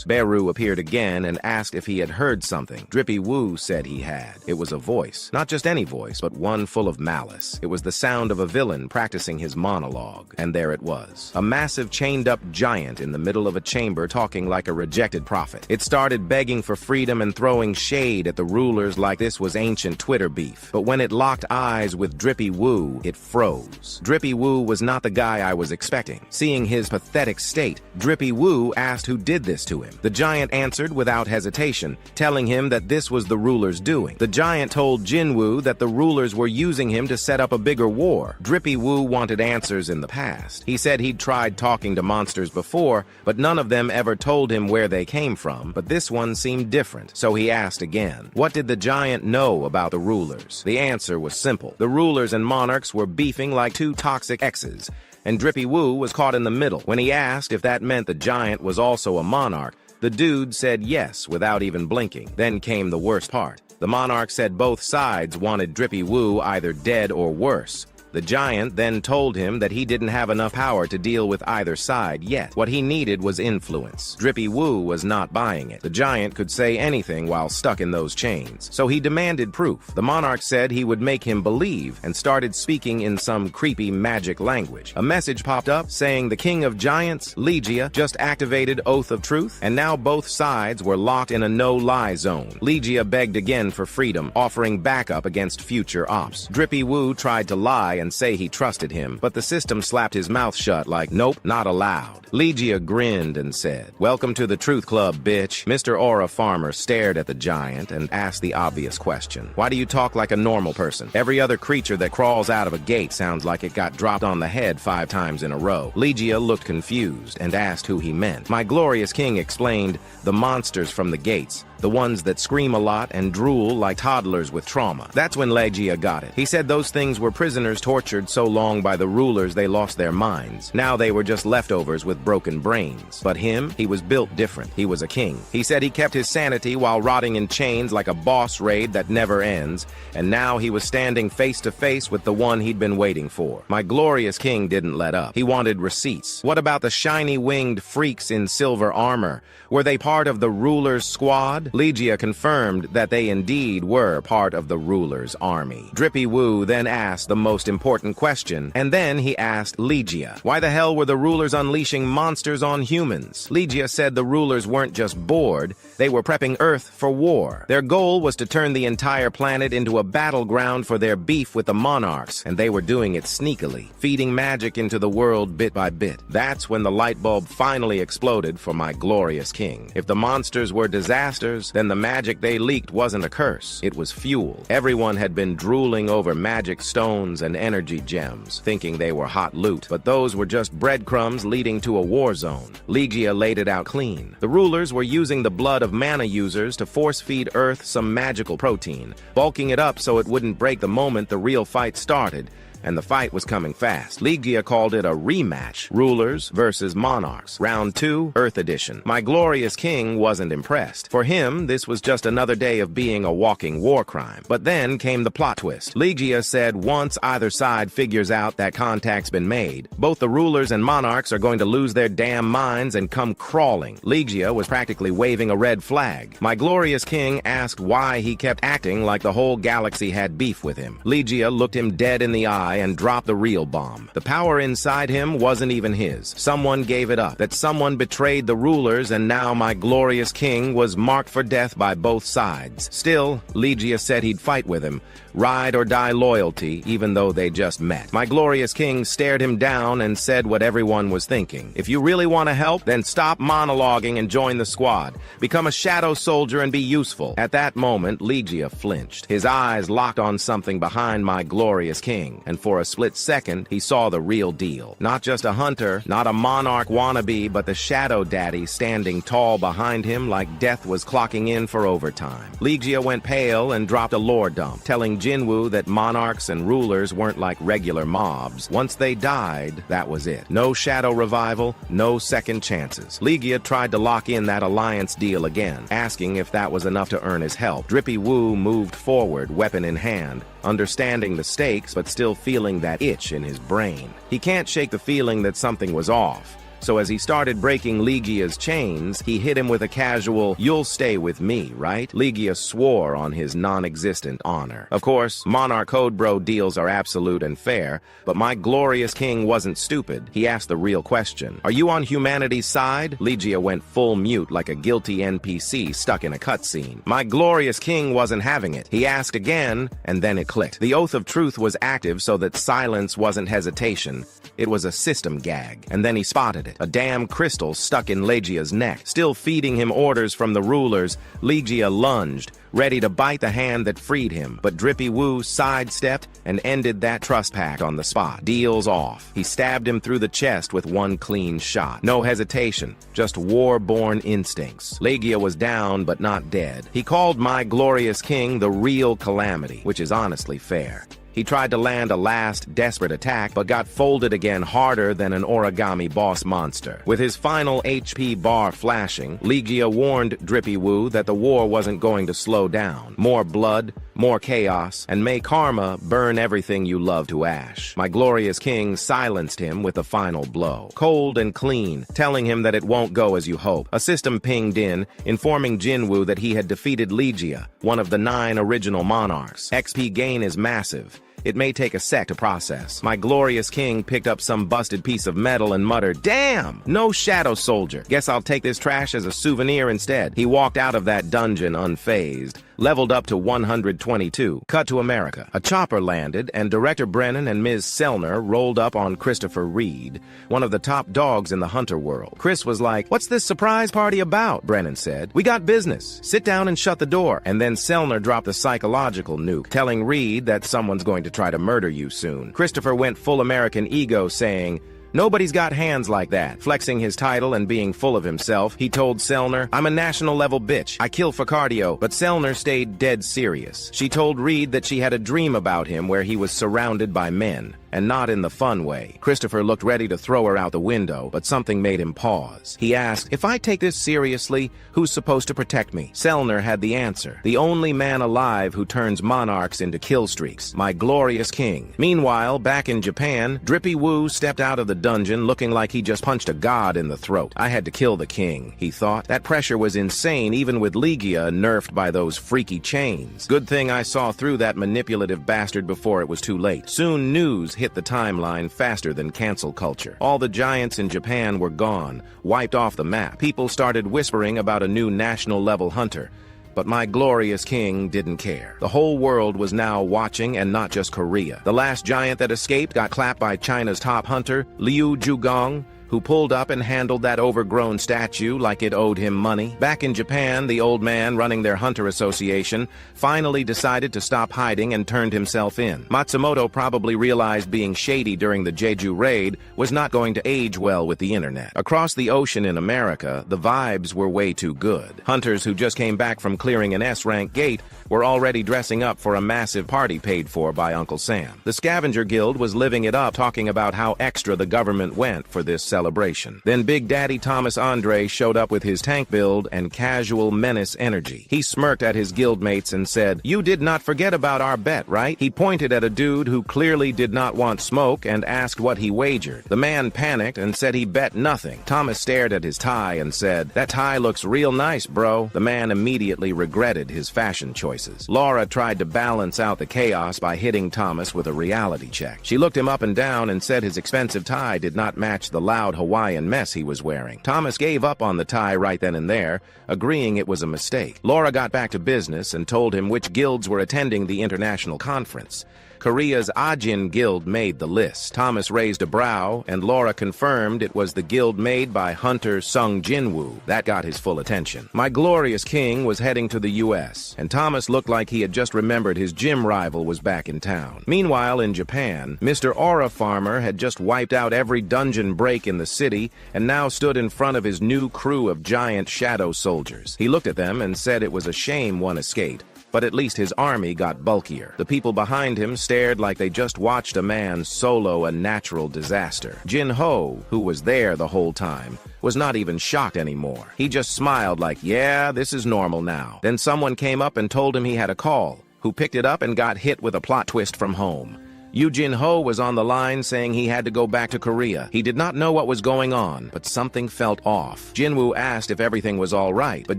Beru appeared again and asked if he had heard something. Jin-Woo said he had. It was a voice. Not just any voice, but one full of malice. It was the sound of a villain practicing his monologue. And there it was. A massive chained-up giant in the middle of a chamber talking like a rejected prophet. It started begging for freedom and throwing shade at the rulers like this was ancient Twitter beef. But when it locked eyes with Jin-Woo, it froze. Jin-Woo was not the guy I was expecting. Seeing his pathetic state, Jin-Woo asked who did this to him. The giant answered without hesitation, telling him that this was the ruler's doing. The giant told Jin-Woo that the rulers were using him to set up a bigger war. Jin-Woo wanted answers in the past. He said he'd tried talking to monsters before, but none of them ever told him where they came from, but this one seemed different, so he asked again. What did the giant know about the rulers? The answer was simple. The rulers and monarchs were beefing like two toxic exes, and Jin-Woo was caught in the middle. When he asked if that meant the giant was also a monarch, the dude said yes without even blinking. Then came the worst part. The monarch said both sides wanted Jin-Woo either dead or worse. The giant then told him that he didn't have enough power to deal with either side yet. What he needed was influence. Jin-Woo was not buying it. The giant could say anything while stuck in those chains, so he demanded proof. The monarch said he would make him believe and started speaking in some creepy magic language. A message popped up saying the king of giants, Legia, just activated Oath of Truth, and now both sides were locked in a no-lie zone. Legia begged again for freedom, offering backup against future ops. Jin-Woo tried to lie and say he trusted him, but the system slapped his mouth shut like, nope, not allowed. Legia grinned and said, "Welcome to the Truth Club, bitch." Mr. Aura Farmer stared at the giant and asked the obvious question. Why do you talk like a normal person? Every other creature that crawls out of a gate sounds like it got dropped on the head 5 times in a row. Legia looked confused and asked who he meant. My glorious king explained, the monsters from the gates. The ones that scream a lot and drool like toddlers with trauma. That's when Legia got it. He said those things were prisoners tortured so long by the rulers they lost their minds. Now they were just leftovers with broken brains. But him, he was built different. He was a king. He said he kept his sanity while rotting in chains like a boss raid that never ends. And now he was standing face to face with the one he'd been waiting for. My glorious king didn't let up. He wanted receipts. What about the shiny-winged freaks in silver armor? Were they part of the ruler's squad? Legia confirmed that they indeed were part of the ruler's army. Jin-Woo then asked the most important question, and then he asked Legia, why the hell were the rulers unleashing monsters on humans? Legia said the rulers weren't just bored, they were prepping Earth for war. Their goal was to turn the entire planet into a battleground for their beef with the monarchs, and they were doing it sneakily, feeding magic into the world bit by bit. That's when the light bulb finally exploded for my glorious king. If the monsters were disasters, then the magic they leaked wasn't a curse, it was fuel. Everyone had been drooling over magic stones and energy gems, thinking they were hot loot, but those were just breadcrumbs leading to a war zone. Legia laid it out clean. The rulers were using the blood of mana users to force-feed Earth some magical protein, bulking it up so it wouldn't break the moment the real fight started. And the fight was coming fast. Legia called it a rematch. Rulers versus monarchs. Round 2, Earth Edition. My glorious king wasn't impressed. For him, this was just another day of being a walking war crime. But then came the plot twist. Legia said once either side figures out that contact's been made, both the rulers and monarchs are going to lose their damn minds and come crawling. Legia was practically waving a red flag. My glorious king asked why he kept acting like the whole galaxy had beef with him. Legia looked him dead in the eye and dropped the real bomb. The power inside him wasn't even his. Someone gave it up. That someone betrayed the rulers, and now my glorious king was marked for death by both sides. Still, Legia said he'd fight with him. Ride or die loyalty, even though they just met. My glorious king stared him down and said what everyone was thinking. If you really want to help, then stop monologuing and join the squad. Become a shadow soldier and be useful. At that moment, Legia flinched. His eyes locked on something behind my glorious king, and for a split second, he saw the real deal. Not just a hunter, not a monarch wannabe, but the shadow daddy standing tall behind him like death was clocking in for overtime. Legia went pale and dropped a lore dump, telling Jin-Woo that monarchs and rulers weren't like regular mobs. Once they died, that was it. No shadow revival, no second chances. Legia tried to lock in that alliance deal again, asking if that was enough to earn his help. Jin-Woo moved forward, weapon in hand, understanding the stakes but still feeling that itch in his brain. He can't shake the feeling that something was off. So as he started breaking Ligia's chains, he hit him with a casual, "You'll stay with me, right?" Ligia swore on his non-existent honor. Of course, Monarch Code Bro deals are absolute and fair, but my glorious king wasn't stupid. He asked the real question. "Are you on humanity's side?" Ligia went full mute like a guilty NPC stuck in a cutscene. My glorious king wasn't having it. He asked again, and then it clicked. The oath of truth was active so that silence wasn't hesitation. It was a system gag. And then he spotted it. A damn crystal stuck in Ligia's neck. Still feeding him orders from the rulers, Ligia lunged, ready to bite the hand that freed him. But Drippy Woo sidestepped and ended that trust pact on the spot. Deals off. He stabbed him through the chest with one clean shot. No hesitation, just war-born instincts. Ligia was down but not dead. He called my glorious king the real calamity, which is honestly fair. He tried to land a last, desperate attack, but got folded again harder than an origami boss monster. With his final HP bar flashing, Ligia warned Drippy Woo that the war wasn't going to slow down. More blood, more chaos, and may karma burn everything you love to ash. My glorious king silenced him with a final blow. Cold and clean, telling him that it won't go as you hope. A system pinged in, informing Jin-Woo that he had defeated Ligia, one of the 9 original monarchs. XP gain is massive. It may take a sec to process. My glorious king picked up some busted piece of metal and muttered, "Damn! No shadow soldier. Guess I'll take this trash as a souvenir instead." He walked out of that dungeon unfazed, leveled up to 122. Cut to America. A chopper landed, and Director Brennan and Ms. Selner rolled up on Christopher Reed, one of the top dogs in the hunter world. Chris was like, "What's this surprise party about?" Brennan said. "We got business. Sit down and shut the door." And then Selner dropped a psychological nuke, telling Reed that someone's going to try to murder you soon. Christopher went full American ego, saying, "Nobody's got hands like that." Flexing his title and being full of himself, he told Selner, "I'm a national-level bitch. I kill for cardio." But Selner stayed dead serious. She told Reed that she had a dream about him where he was surrounded by men, and not in the fun way. Christopher looked ready to throw her out the window, but something made him pause. He asked, "If I take this seriously, who's supposed to protect me?" Selner had the answer. The only man alive who turns monarchs into kill streaks. My glorious king. Meanwhile, back in Japan, Drippy Woo stepped out of the dungeon looking like he just punched a god in the throat. I had to kill the king, he thought. That pressure was insane, even with Ligia nerfed by those freaky chains. Good thing I saw through that manipulative bastard before it was too late. Soon news hit the timeline faster than cancel culture. All the giants in Japan were gone, wiped off the map. People started whispering about a new national-level hunter. But my glorious king didn't care. The whole world was now watching, and not just Korea. The last giant that escaped got clapped by China's top hunter, Liu Zhugong, who pulled up and handled that overgrown statue like it owed him money. Back in Japan, the old man running their hunter association finally decided to stop hiding and turned himself in. Matsumoto probably realized being shady during the Jeju raid was not going to age well with the internet. Across the ocean in America, the vibes were way too good. Hunters who just came back from clearing an S-rank gate were already dressing up for a massive party paid for by Uncle Sam. The Scavenger Guild was living it up, talking about how extra the government went for this celebration. Then Big Daddy Thomas Andre showed up with his tank build and casual menace energy. He smirked at his guildmates and said, "You did not forget about our bet, right?" He pointed at a dude who clearly did not want smoke and asked what he wagered. The man panicked and said he bet nothing. Thomas stared at his tie and said, "That tie looks real nice, bro." The man immediately regretted his fashion choices. Laura tried to balance out the chaos by hitting Thomas with a reality check. She looked him up and down and said his expensive tie did not match the loud Hawaiian mess he was wearing. Thomas gave up on the tie right then and there, agreeing it was a mistake. Laura got back to business and told him which guilds were attending the international conference. Korea's Ajin Guild made the list. Thomas raised a brow, and Laura confirmed it was the guild made by Hunter Sung Jin-Woo. That got his full attention. My glorious king was heading to the U.S., and Thomas looked like he had just remembered his gym rival was back in town. Meanwhile, in Japan, Mr. Aura Farmer had just wiped out every dungeon break in the city and now stood in front of his new crew of giant shadow soldiers. He looked at them and said it was a shame one escaped, but at least his army got bulkier. The people behind him stared like they just watched a man solo a natural disaster. Jin-Ho, who was there the whole time, was not even shocked anymore. He just smiled like, "Yeah, this is normal now." Then someone came up and told him he had a call, who picked it up and got hit with a plot twist from home. Jin-Woo was on the line saying he had to go back to Korea. He did not know what was going on, but something felt off. Jin-Woo asked if everything was all right, but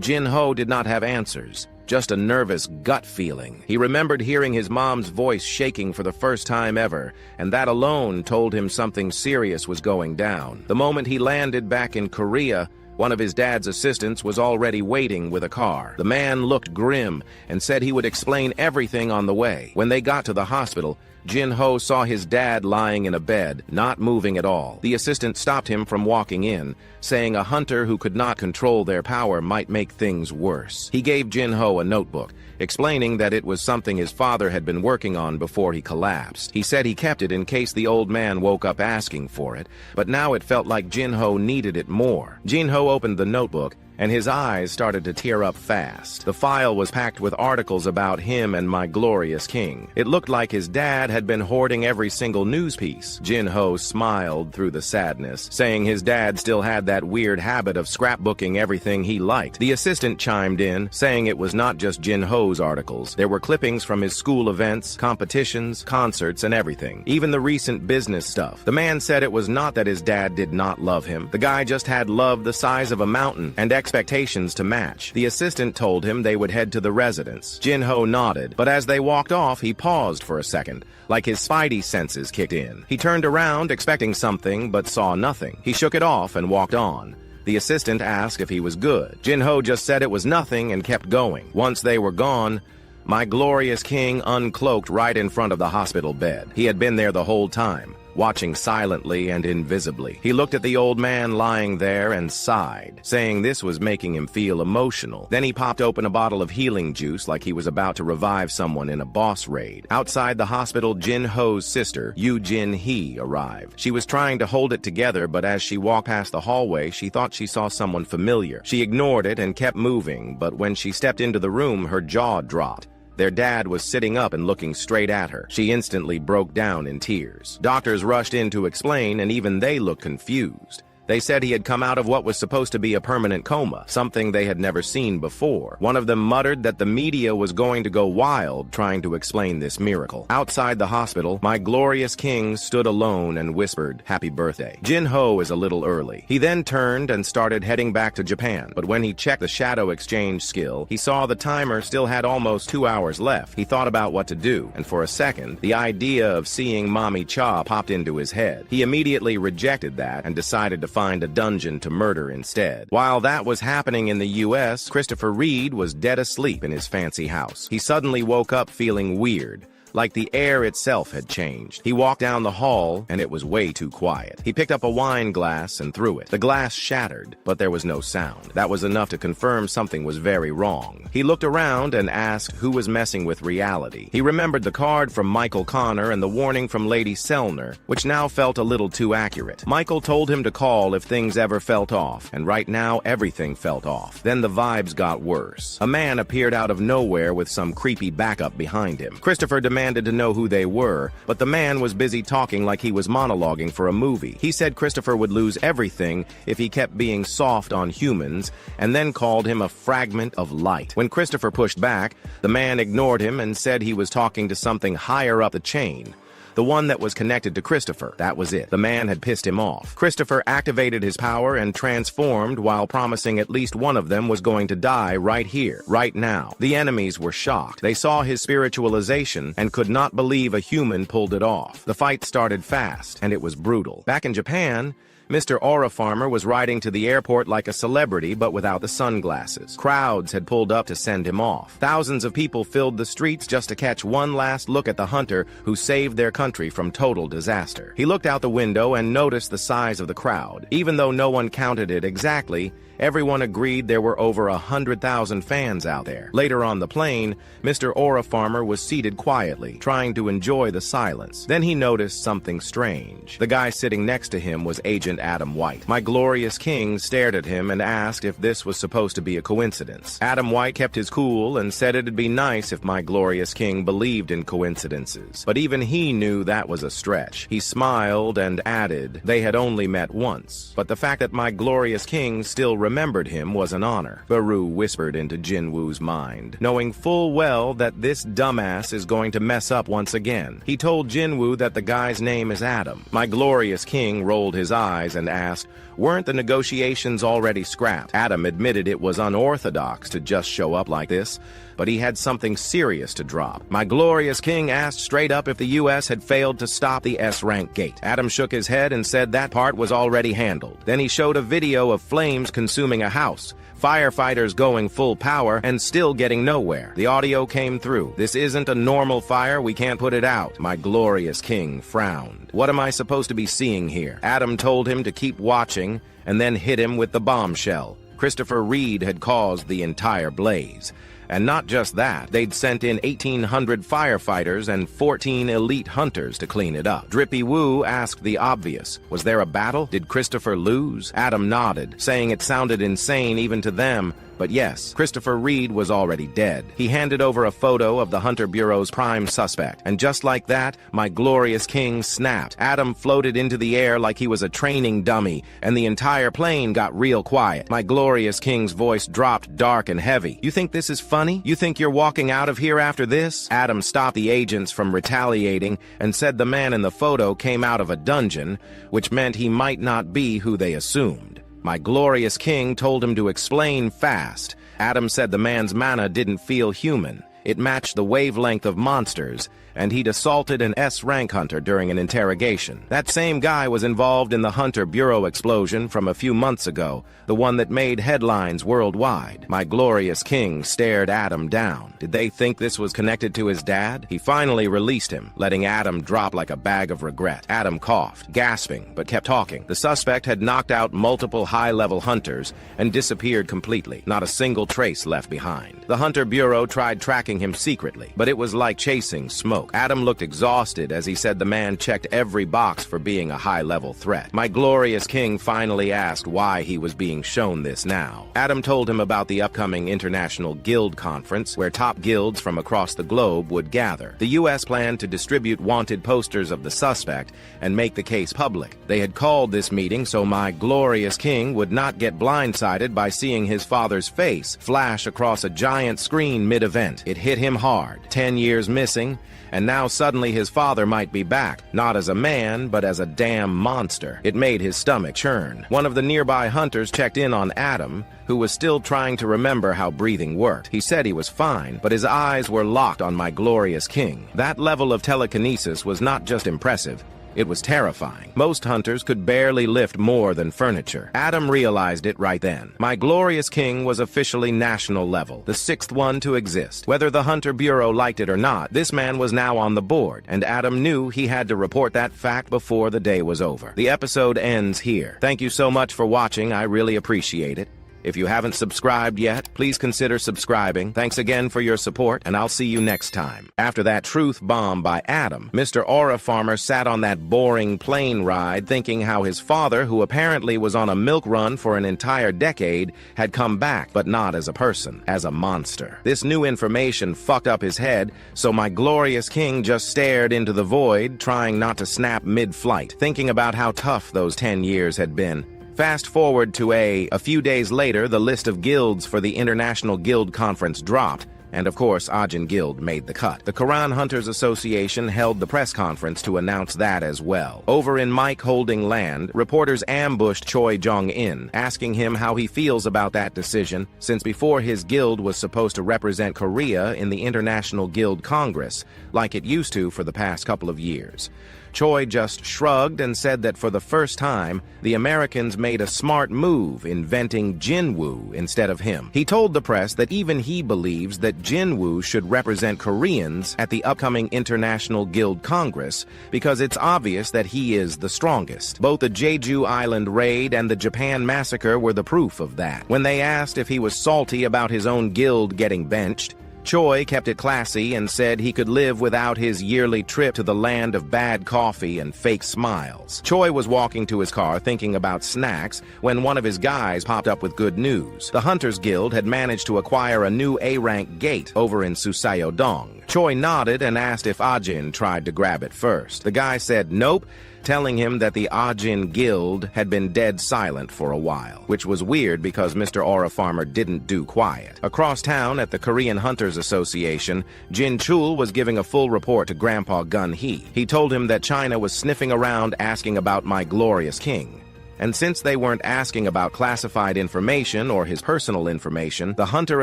Jin-Woo did not have answers. Just a nervous gut feeling. He remembered hearing his mom's voice shaking for the first time ever, and that alone told him something serious was going down. The moment he landed back in Korea, one of his dad's assistants was already waiting with a car. The man looked grim and said he would explain everything on the way. When they got to the hospital, Jin-Woo saw his dad lying in a bed, not moving at all. The assistant stopped him from walking in, saying a hunter who could not control their power might make things worse. He gave Jin-Woo a notebook, explaining that it was something his father had been working on before he collapsed. He said he kept it in case the old man woke up asking for it, but now it felt like Jin-Woo needed it more. Jin-Woo opened the notebook, and his eyes started to tear up fast. The file was packed with articles about him and my glorious king. It looked like his dad had been hoarding every single news piece. Jin-Woo smiled through the sadness, saying his dad still had that weird habit of scrapbooking everything he liked. The assistant chimed in, saying it was not just Jin-Woo's articles. There were clippings from his school events, competitions, concerts, and everything. Even the recent business stuff. The man said it was not that his dad did not love him. The guy just had love the size of a mountain and expectations to match. The assistant told him they would head to the residence. Jin-Woo nodded, but as they walked off, he paused for a second, like his spidey senses kicked in. He turned around, expecting something, but saw nothing. He shook it off and walked on. The assistant asked if he was good. Jin-Woo just said it was nothing and kept going. Once they were gone, my glorious king uncloaked right in front of the hospital bed. He had been there the whole time, watching silently and invisibly. He looked at the old man lying there and sighed, saying this was making him feel emotional. Then he popped open a bottle of healing juice like he was about to revive someone in a boss raid. Outside the hospital, Jin-Woo's sister, Jin-Hee, arrived. She was trying to hold it together, but as she walked past the hallway, she thought she saw someone familiar. She ignored it and kept moving, but when she stepped into the room, her jaw dropped. Their dad was sitting up and looking straight at her. She instantly broke down in tears. Doctors rushed in to explain, and even they looked confused. They said he had come out of what was supposed to be a permanent coma, something they had never seen before. One of them muttered that the media was going to go wild trying to explain this miracle. Outside the hospital, my glorious king stood alone and whispered, "Happy birthday." Jin-Woo is a little early. He then turned and started heading back to Japan, but when he checked the shadow exchange skill, he saw the timer still had almost 2 hours left. He thought about what to do, and for a second, the idea of seeing Mommy Cha popped into his head. He immediately rejected that and decided to find a dungeon to murder instead. While that was happening in the US, Christopher Reed was dead asleep in his fancy house. He suddenly woke up feeling weird, like the air itself had changed. He walked down the hall, and it was way too quiet. He picked up a wine glass and threw it. The glass shattered, but there was no sound. That was enough to confirm something was very wrong. He looked around and asked who was messing with reality. He remembered the card from Michael Connor and the warning from Lady Selner, which now felt a little too accurate. Michael told him to call if things ever felt off, and right now everything felt off. Then the vibes got worse. A man appeared out of nowhere with some creepy backup behind him. Christopher demanded to know who they were, but the man was busy talking like he was monologuing for a movie. He said Christopher would lose everything if he kept being soft on humans, and then called him a fragment of light. When Christopher pushed back, the man ignored him and said he was talking to something higher up the chain. The one that was connected to Christopher. That was it. The man had pissed him off. Christopher activated his power and transformed while promising at least one of them was going to die right here, right now. The enemies were shocked. They saw his spiritualization and could not believe a human pulled it off. The fight started fast, and it was brutal. Back in Japan, Mr. Aura Farmer was riding to the airport like a celebrity but without the sunglasses. Crowds had pulled up to send him off. Thousands of people filled the streets just to catch one last look at the hunter who saved their country from total disaster. He looked out the window and noticed the size of the crowd. Even though no one counted it exactly, everyone agreed there were over 100,000 fans out there. Later on the plane, Mr. Aura Farmer was seated quietly, trying to enjoy the silence. Then he noticed something strange. The guy sitting next to him was Agent Adam White. My glorious king stared at him and asked if this was supposed to be a coincidence. Adam White kept his cool and said it'd be nice if my glorious king believed in coincidences. But even he knew that was a stretch. He smiled and added they had only met once. But the fact that my glorious king still remembered him was an honor, Baru whispered into Jin-Woo's mind, knowing full well that this dumbass is going to mess up once again. He told Jin-Woo that the guy's name is Adam. My glorious king rolled his eyes and asked, weren't the negotiations already scrapped? Adam admitted it was unorthodox to just show up like this, but he had something serious to drop. My glorious king asked straight up if the U.S. had failed to stop the S-rank gate. Adam shook his head and said that part was already handled. Then he showed a video of flames consuming a house, firefighters going full power and still getting nowhere. The audio came through. This isn't a normal fire, we can't put it out. My glorious king frowned. What am I supposed to be seeing here? Adam told him to keep watching and then hit him with the bombshell. Christopher Reed had caused the entire blaze. And not just that, they'd sent in 1,800 firefighters and 14 elite hunters to clean it up. Drippy Woo asked the obvious, was there a battle? Did Christopher lose? Adam nodded, saying it sounded insane even to them, but yes, Christopher Reed was already dead. He handed over a photo of the Hunter Bureau's prime suspect, and just like that, my glorious king snapped. Adam floated into the air like he was a training dummy, and the entire plane got real quiet. My glorious king's voice dropped dark and heavy. You think this is funny? You think you're walking out of here after this? Adam stopped the agents from retaliating and said the man in the photo came out of a dungeon, which meant he might not be who they assumed. My glorious king told him to explain fast. Adam said the man's mana didn't feel human. It matched the wavelength of monsters, and he'd assaulted an S-rank hunter during an interrogation. That same guy was involved in the Hunter Bureau explosion from a few months ago, the one that made headlines worldwide. My glorious king stared Adam down. Did they think this was connected to his dad? He finally released him, letting Adam drop like a bag of regret. Adam coughed, gasping, but kept talking. The suspect had knocked out multiple high-level hunters and disappeared completely, not a single trace left behind. The Hunter Bureau tried tracking him secretly, but it was like chasing smoke. Adam looked exhausted as he said the man checked every box for being a high-level threat. My glorious king finally asked why he was being shown this now. Adam told him about the upcoming International Guild Conference, where top guilds from across the globe would gather. The U.S. planned to distribute wanted posters of the suspect and make the case public. They had called this meeting so my glorious king would not get blindsided by seeing his father's face flash across a giant screen mid-event. It hit him hard. 10 years missing, and now suddenly his father might be back, not as a man, but as a damn monster. It made his stomach churn. One of the nearby hunters checked in on Adam, who was still trying to remember how breathing worked. He said he was fine, but his eyes were locked on my glorious king. That level of telekinesis was not just impressive, it was terrifying. Most hunters could barely lift more than furniture. Adam realized it right then. My glorious king was officially national level, the sixth one to exist. Whether the Hunter Bureau liked it or not, this man was now on the board, and Adam knew he had to report that fact before the day was over. The episode ends here. Thank you so much for watching, I really appreciate it. If you haven't subscribed yet, please consider subscribing. Thanks again for your support, and I'll see you next time. After that truth bomb by Adam, Mr. Aura Farmer sat on that boring plane ride thinking how his father, who apparently was on a milk run for an entire decade, had come back, but not as a person, as a monster. This new information fucked up his head, so my glorious king just stared into the void, trying not to snap mid-flight, thinking about how tough those 10 years had been. Fast forward to a few days later, the list of guilds for the International Guild Conference dropped, and of course, Ajin Guild made the cut. The Quran Hunters Association held the press conference to announce that as well. Over in Mike Holding Land, reporters ambushed Choi Jong-in, asking him how he feels about that decision, since before his guild was supposed to represent Korea in the International Guild Congress, like it used to for the past couple of years. Choi just shrugged and said that for the first time, the Americans made a smart move, inventing Jin-Woo instead of him. He told the press that even he believes that Jin-Woo should represent Koreans at the upcoming International Guild Congress because it's obvious that he is the strongest. Both the Jeju Island raid and the Japan massacre were the proof of that. When they asked if he was salty about his own guild getting benched, Choi kept it classy and said he could live without his yearly trip to the land of bad coffee and fake smiles. Choi was walking to his car thinking about snacks when one of his guys popped up with good news. The Hunters Guild had managed to acquire a new A-rank gate over in Susayo-dong. Choi nodded and asked if Ajin tried to grab it first. The guy said nope, telling him that the Ajin Guild had been dead silent for a while, which was weird because Mr. Aura Farmer didn't do quiet. Across town at the Korean Hunters Association, Jin-Chul was giving a full report to Grandpa Gun-hee. He told him that China was sniffing around asking about my glorious king. And since they weren't asking about classified information or his personal information, the Hunter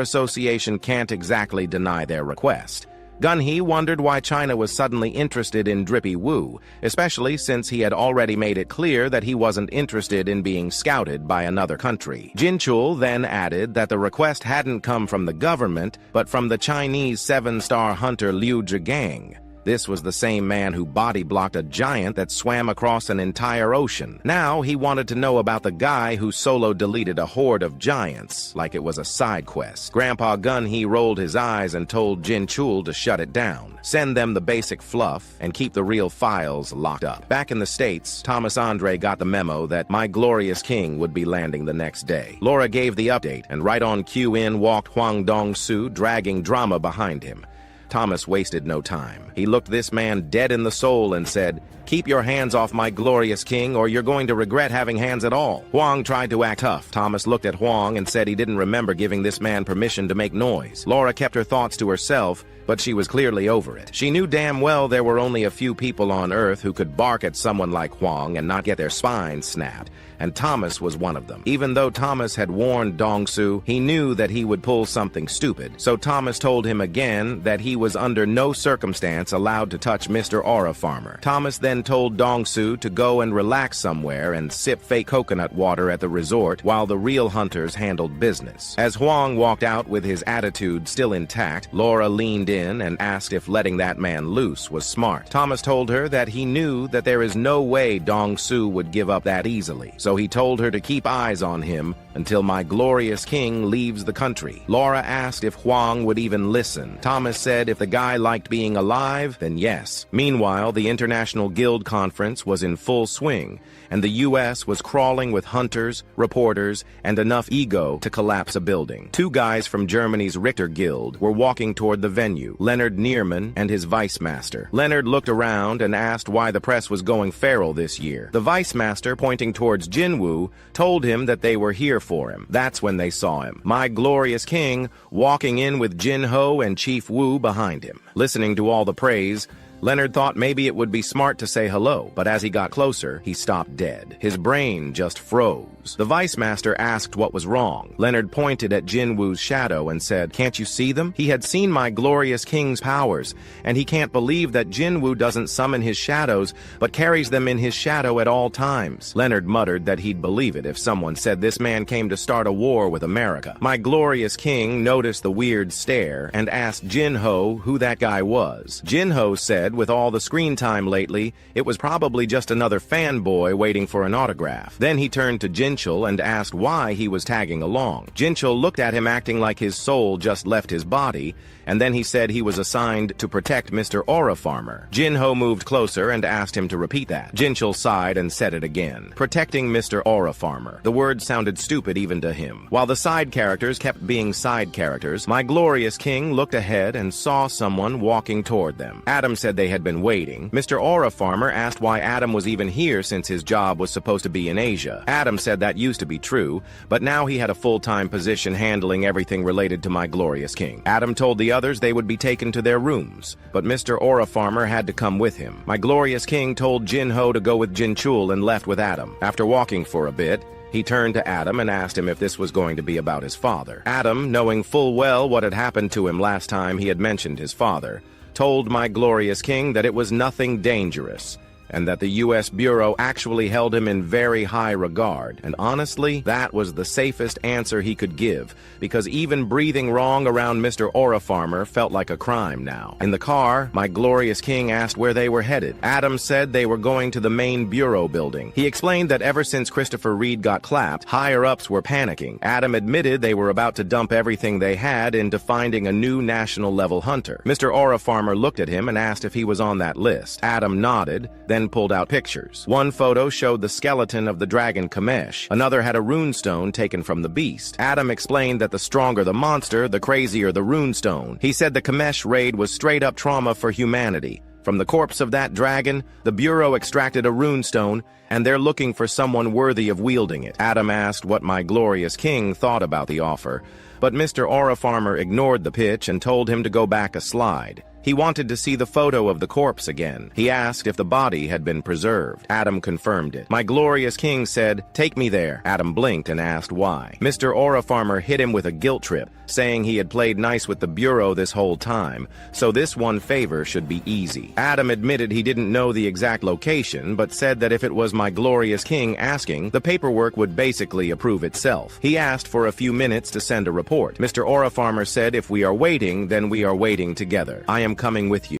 Association can't exactly deny their request. Gun-hee wondered why China was suddenly interested in Drippy Woo, especially since he had already made it clear that he wasn't interested in being scouted by another country. Jin-Chul then added that the request hadn't come from the government, but from the Chinese 7-star hunter Liu Zhigang. This was the same man who body-blocked a giant that swam across an entire ocean. Now he wanted to know about the guy who solo-deleted a horde of giants, like it was a side quest. Grandpa Gun-hee rolled his eyes and told Jin-Chul to shut it down, send them the basic fluff, and keep the real files locked up. Back in the States, Thomas Andre got the memo that my glorious king would be landing the next day. Laura gave the update, and right on cue in walked Huang Dong-su, dragging drama behind him. Thomas wasted no time. He looked this man dead in the soul and said, "Keep your hands off my glorious king, or you're going to regret having hands at all." Huang tried to act tough. Thomas looked at Huang and said he didn't remember giving this man permission to make noise. Laura kept her thoughts to herself, but she was clearly over it. She knew damn well there were only a few people on Earth who could bark at someone like Huang and not get their spines snapped, and Thomas was one of them. Even though Thomas had warned Dong-su, he knew that he would pull something stupid, so Thomas told him again that he was under no circumstance allowed to touch Mr. Aura Farmer. Thomas then told Dong-su to go and relax somewhere and sip fake coconut water at the resort while the real hunters handled business. As Huang walked out with his attitude still intact, Laura leaned in and asked if letting that man loose was smart. Thomas told her that he knew that there is no way Dong-su would give up that easily, so he told her to keep eyes on him until my glorious king leaves the country. Laura asked if Huang would even listen. Thomas said if the guy liked being alive, then yes. Meanwhile, the International Guild Conference was in full swing, and the U.S. was crawling with hunters, reporters, and enough ego to collapse a building. Two guys from Germany's Richter Guild were walking toward the venue, Leonard Neerman and his vice master. Leonard looked around and asked why the press was going feral this year. The vice master, pointing towards Jin-Woo, told him that they were here for him. That's when they saw him, my glorious king, walking in with Jin-Ho and Chief Woo behind him. Listening to all the praise, Leonard thought maybe it would be smart to say hello, but as he got closer, he stopped dead. His brain just froze. The vice master asked what was wrong. Leonard pointed at Jin-Woo's shadow and said, "Can't you see them?" He had seen my glorious king's powers, and he can't believe that Jin-Woo doesn't summon his shadows, but carries them in his shadow at all times. Leonard muttered that he'd believe it if someone said this man came to start a war with America. My glorious king noticed the weird stare and asked Jin-Ho who that guy was. Jin-Ho said, with all the screen time lately, it was probably just another fanboy waiting for an autograph. Then he turned to Jin-Chul and asked why he was tagging along. Jin-Chul looked at him acting like his soul just left his body, and then he said he was assigned to protect Mr. Aura Farmer. Jin-Ho moved closer and asked him to repeat that. Jin-Chul sighed and said it again. Protecting Mr. Aura Farmer. The word sounded stupid even to him. While the side characters kept being side characters, my glorious king looked ahead and saw someone walking toward them. Adam said they had been waiting. Mr. Aura Farmer asked why Adam was even here since his job was supposed to be in Asia. Adam said that used to be true, but now he had a full-time position handling everything related to my glorious king. Adam told the others they would be taken to their rooms, but Mr. Aura Farmer had to come with him. My glorious king told Jin-Ho to go with Jin-Chul and left with Adam. After walking for a bit, he turned to Adam and asked him if this was going to be about his father. Adam, knowing full well what had happened to him last time he had mentioned his father, told my glorious king that it was nothing dangerous, and that the U.S. Bureau actually held him in very high regard. And honestly, that was the safest answer he could give, because even breathing wrong around Mr. Aura Farmer felt like a crime now. In the car, my glorious king asked where they were headed. Adam said they were going to the main bureau building. He explained that ever since Christopher Reed got clapped, higher-ups were panicking. Adam admitted they were about to dump everything they had into finding a new national-level hunter. Mr. Aura Farmer looked at him and asked if he was on that list. Adam nodded, then pulled out pictures. One photo showed the skeleton of the dragon Kamesh. Another had a runestone taken from the beast. Adam explained that the stronger the monster, the crazier the runestone. He said the Kamesh raid was straight-up trauma for humanity. From the corpse of that dragon, the Bureau extracted a runestone, and they're looking for someone worthy of wielding it. Adam asked what my glorious king thought about the offer, but Mr. Aura Farmer ignored the pitch and told him to go back a slide. He wanted to see the photo of the corpse again. He asked if the body had been preserved. Adam confirmed it. My glorious king said, "Take me there." Adam blinked and asked why. Mr. Aura Farmer hit him with a guilt trip, saying he had played nice with the Bureau this whole time, so this one favor should be easy. Adam admitted he didn't know the exact location, but said that if it was my glorious king asking, the paperwork would basically approve itself. He asked for a few minutes to send a report. Mr. Aura Farmer said if we are waiting, then we are waiting together. I am coming with you.